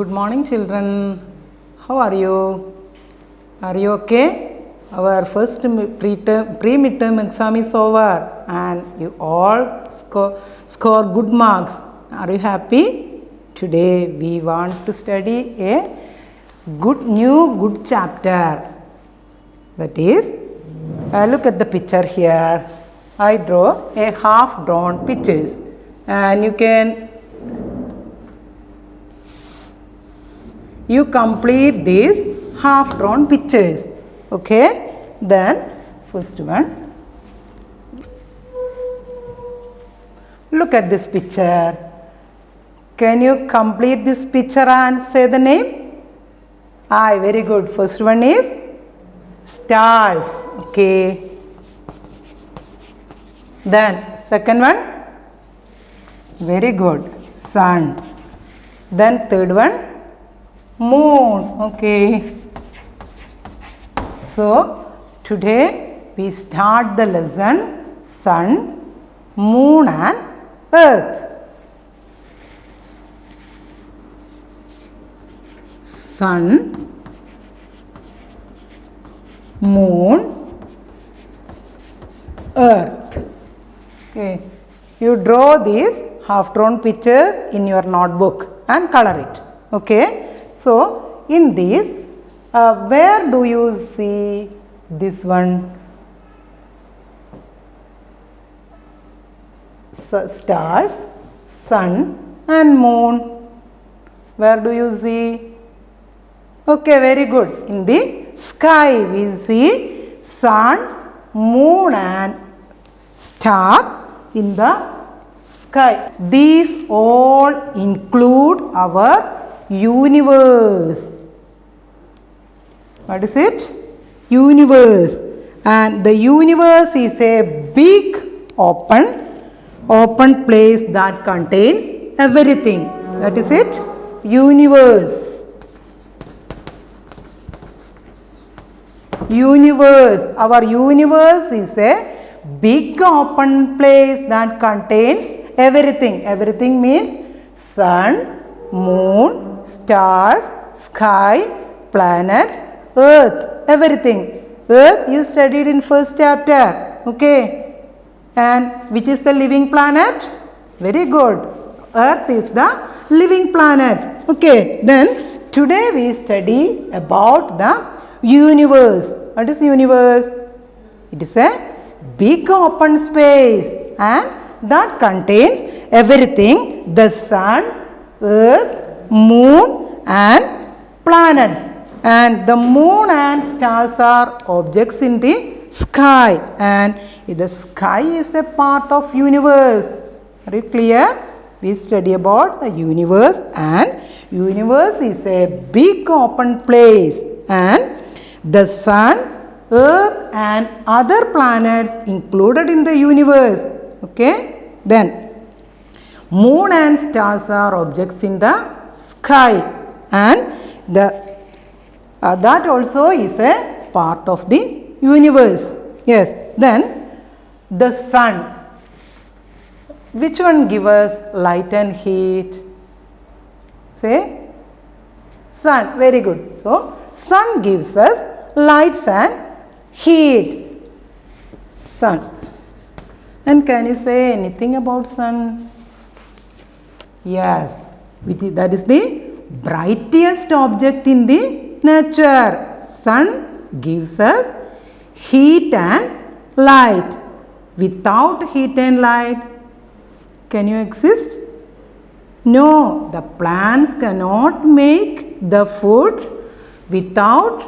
Good morning, children. How are you? Are you okay? Our first pre-midterm exam is over and you all score good marks. Are you happy? Today we want to study a good chapter. That is, look at the picture here. I draw a half drawn pictures and you complete these half drawn pictures. Okay, then first one, look at this picture. Can you complete this picture and say the name? Aye, very good. First one is stars. Okay, then second one, very good, sun. Then third one, moon. Okay, so today we start the lesson sun, moon and earth. Sun, moon, earth. Okay, you draw these half drawn pictures in your notebook and color it. Okay, so in this, where do you see this one? Stars, sun and moon. Where do you see? Okay, very good. In the sky we see sun, moon and star in the sky. These all include our universe. What is it? Universe. And the universe is a big open place that contains everything. That is it? Universe. Universe. Our universe is a big open place that contains everything. Everything means sun, moon, stars, sky, planets, earth, everything. Earth you studied in first chapter. Okay. And which is the living planet? Very good. Earth is the living planet. Okay. Then today we study about the universe. What is universe? It is a big open space and that contains everything: the sun, earth, moon and planets. And the moon and stars are objects in the sky, and the sky is a part of universe. Are you clear? We study about the universe, and universe is a big open place, and the sun, earth and other planets included in the universe. Okay, then moon and stars are objects in the sky, and that also is a part of the universe. Yes, then the sun. Which one gives us light and heat? Say sun. Very good. So sun gives us lights and heat. Sun. And can you say anything about sun? Yes, that is the brightest object in the nature. Sun gives us heat and light. Without heat and light, can you exist? No, the plants cannot make the food without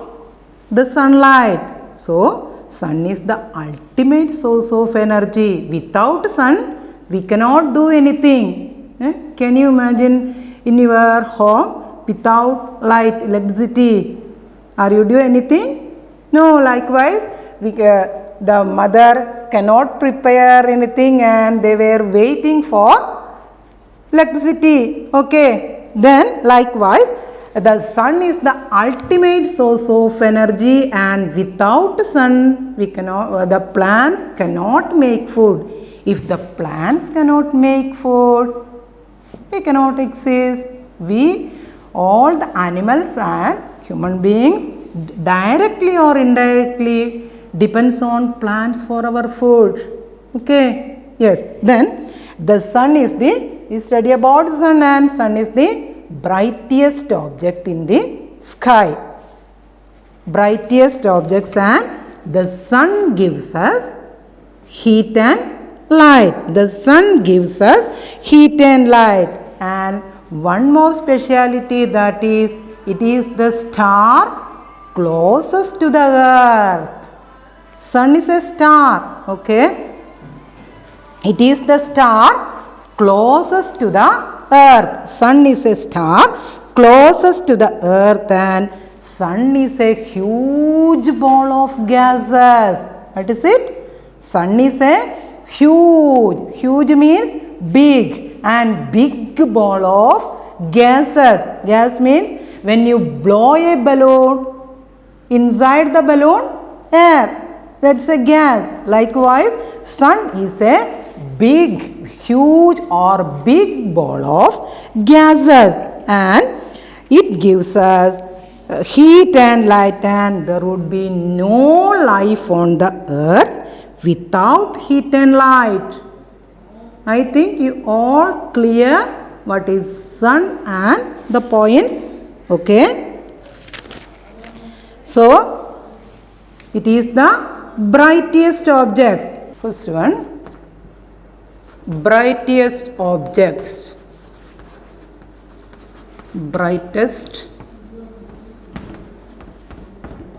the sunlight. So, sun is the ultimate source of energy. Without sun, we cannot do anything. Can you imagine in your home without light, electricity? Are you doing anything? No, likewise, the mother cannot prepare anything and they were waiting for electricity. Okay, then likewise, the sun is the ultimate source of energy, and without sun, the plants cannot make food. If the plants cannot make food, we cannot exist. We all the animals and human beings directly or indirectly depends on plants for our food. Okay, yes. Then the sun is we study about the sun, and sun is the brightest object in the sky. Brightest objects, and the sun gives us heat and light. The sun gives us heat and light. And one more speciality, that is, it is the star closest to the earth. Sun is a star, okay? It is the star closest to the earth. Sun is a star closest to the earth, and sun is a huge ball of gases. What is it? Sun is a huge means big, and big ball of gases. Gas means when you blow a balloon, inside the balloon air, that's a gas. Likewise, sun is a big, huge or big ball of gases, and it gives us heat and light, and there would be no life on the earth without heat and light. I think you all clear what is sun and the points. Okay. So, it is the brightest object. First one, brightest objects. Brightest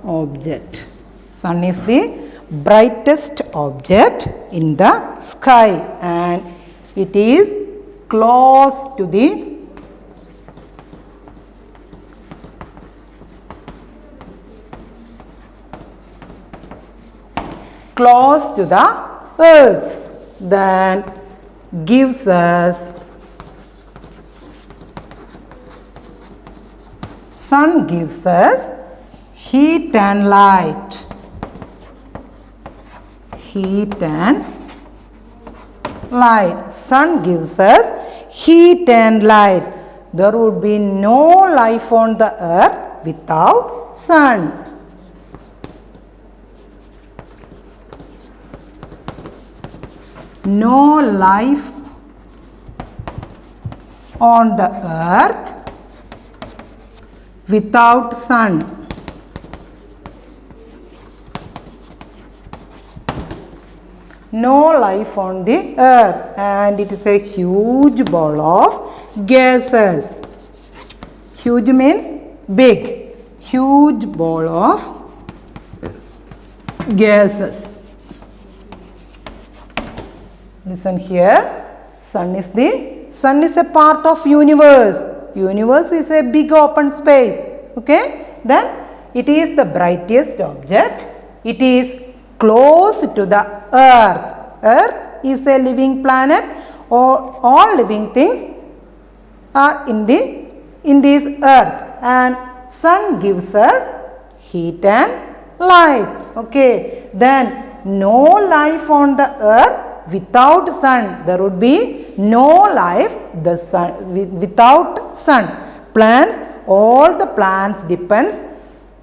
object. Sun is the brightest object in the sky, and it is close to the earth. Then gives us, sun gives us heat and light. Heat and light. Sun gives us heat and light. There would be no life on the earth without sun. No life on the earth without sun. No life on the earth, and it is a huge ball of gases. Huge means big. Huge ball of gases. Listen here. Sun is a part of universe. Universe is a big open space. Okay. Then it is the brightest object. It is close to the earth. Earth is a living planet. All living things are in this earth, and sun gives us heat and light. Okay. Then no life on the earth without sun. There would be no life without sun. Plants, all the plants depends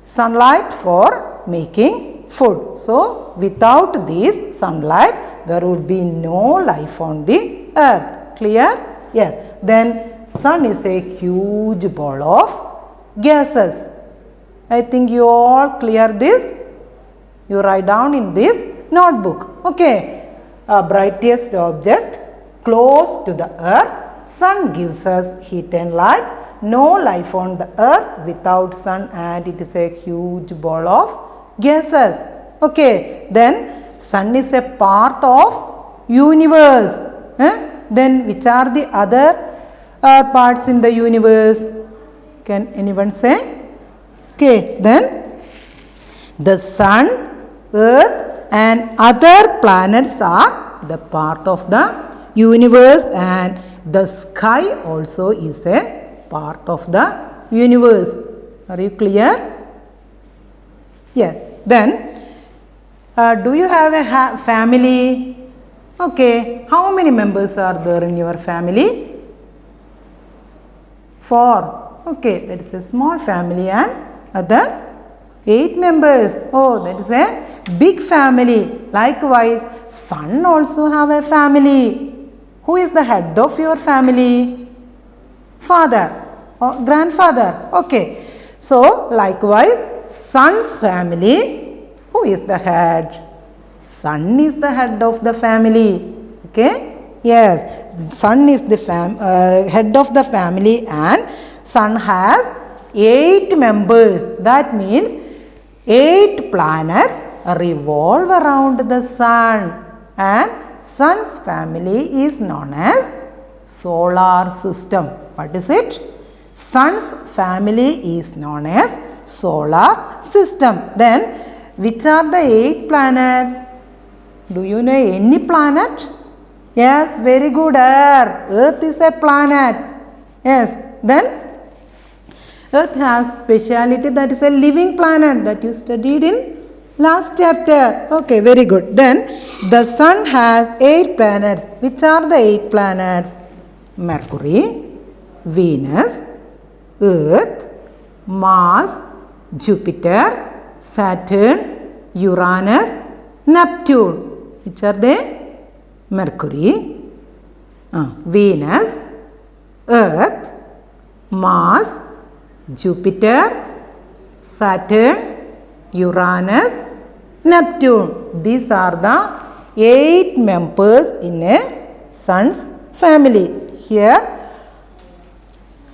sunlight for making food. So, without this sunlight, there would be no life on the earth. Clear? Yes. Then sun is a huge ball of gases. I think you all clear this. You write down in this notebook. Okay. A brightest object close to the earth. Sun gives us heat and light. No life on the earth without sun, and it is a huge ball of gases. Okay. Then sun is a part of universe. Then which are the other parts in the universe? Can anyone say? Okay. Then the sun, earth and other planets are the part of the universe, and the sky also is a part of the universe. Are you clear? Yes. Then do you have a family? Okay. How many members are there in your family? 4. Okay, that is a small family and other 8 members. Oh, that is a big family. Likewise, son also have a family. Who is the head of your family? Father or grandfather. Okay. So, likewise, son's family, who is the head? Son is the head of the family. Okay. Yes, son is the head of the family and son has 8 members. That means 8 planets revolve around the sun and sun's family is known as solar system. What is it? Sun's family is known as solar system. Then which are the 8 planets? Do you know any planet? Yes, very good. Earth. Earth is a planet. Yes. Then Earth has speciality, that is a living planet that you studied in last chapter. Okay, very good. Then the sun has 8 planets. Which are the 8 planets? Mercury, Venus, Earth, Mars, Jupiter, Saturn, Uranus, Neptune. Which are they? Mercury, Venus, Earth, Mars, Jupiter, Saturn, Uranus, Neptune. These are the 8 members in a sun's family. Here,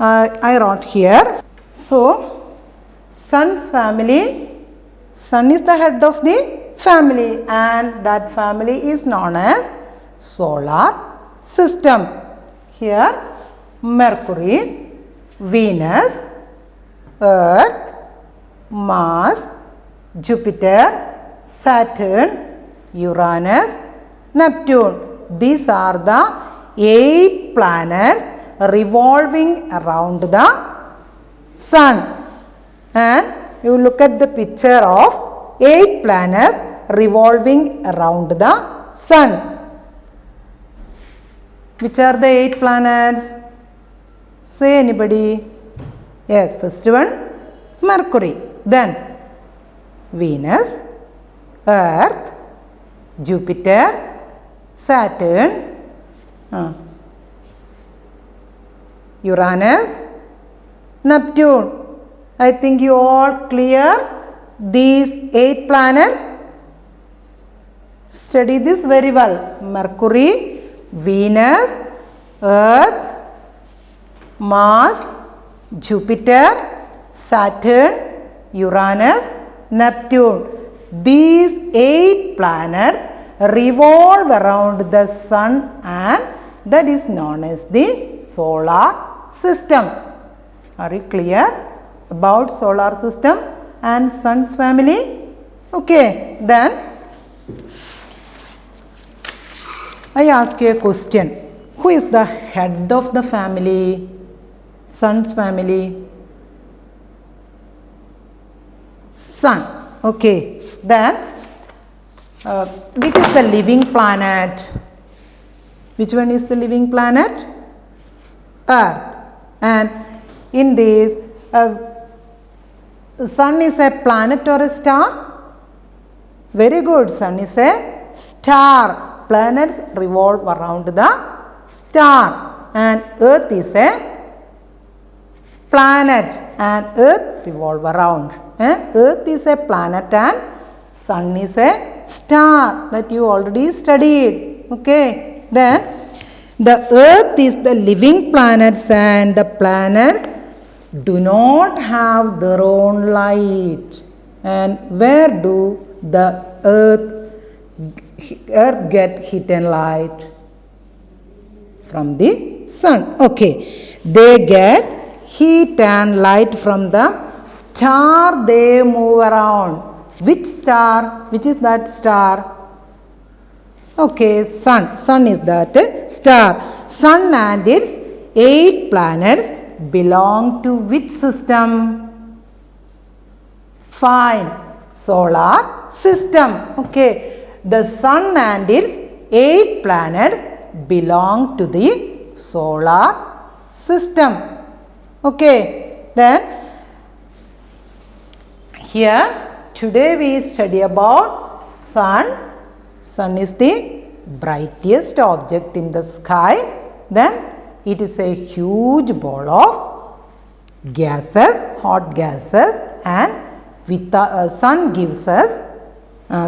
I wrote here. So, sun's family, sun is the head of the family and that family is known as solar system. Here, Mercury, Venus, Earth, Mars, Jupiter, Saturn, Uranus, Neptune. These are the 8 planets revolving around the sun. And you look at the picture of 8 planets revolving around the sun. Which are the 8 planets? Say anybody. Yes, first one, Mercury. Then Venus, Earth, Jupiter, Saturn, Uranus, Neptune. I think you all clear these 8 planets. Study this very well. Mercury, Venus, Earth, Mars, Jupiter, Saturn, Uranus, Neptune. These 8 planets revolve around the sun and that is known as the solar system. Are you clear about solar system and sun's family? Okay, then I ask you a question. Who is the head of the family? Sun's family? Sun. Okay, then which is the living planet? Which one is the living planet? Earth. And in this, sun is a planet or a star? Very good. Sun is a star. Planets revolve around the star. And Earth is a planet. And Earth revolve around. Earth is a planet and sun is a star that you already studied. Okay. Then the Earth is the living planets and the planets do not have their own light. And where do the Earth get heat and light? From the sun. Okay. They get heat and light from the star they move around. Which star? Which is that star? Okay, sun. Sun is that star. Sun and its 8 planets belong to which system? Fine. Solar system. Okay. The sun and its 8 planets belong to the solar system. Okay. Then here today we study about sun. Sun is the brightest object in the sky. Then it is a huge ball of gases, hot gases, and with sun gives us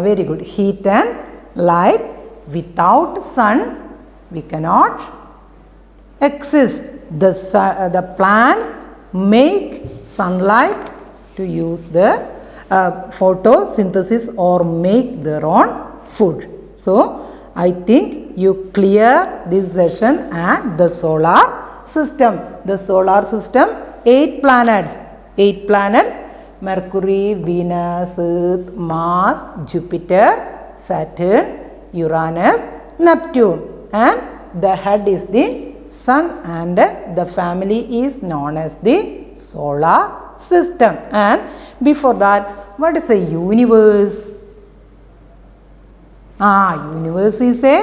very good heat and light. Without sun we cannot exist. The plants make sunlight to use the photosynthesis or make their own food. So I think you clear this session and the solar system. The solar system, 8 planets. 8 planets: Mercury, Venus, Earth, Mars, Jupiter, Saturn, Uranus, Neptune, and the head is the sun, and the family is known as the solar system. And before that, what is a universe? Universe is a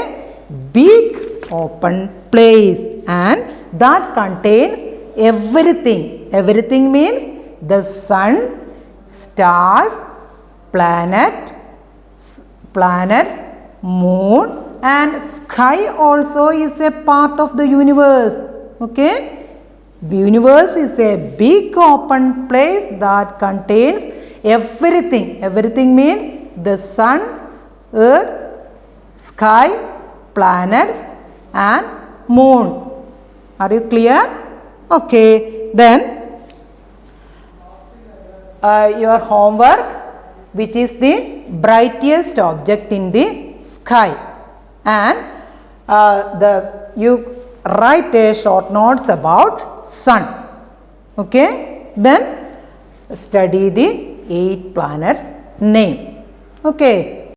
big open place and that contains everything. Everything means the sun, stars, planets, moon, and sky also is a part of the universe. Okay? The universe is a big open place that contains everything. Everything means the sun, earth, sky, planets, and moon. Are you clear? Okay. Then your homework, which is the brightest object in the sky, and you write a short notes about sun. Okay. Then study the 8 planets name. Okay.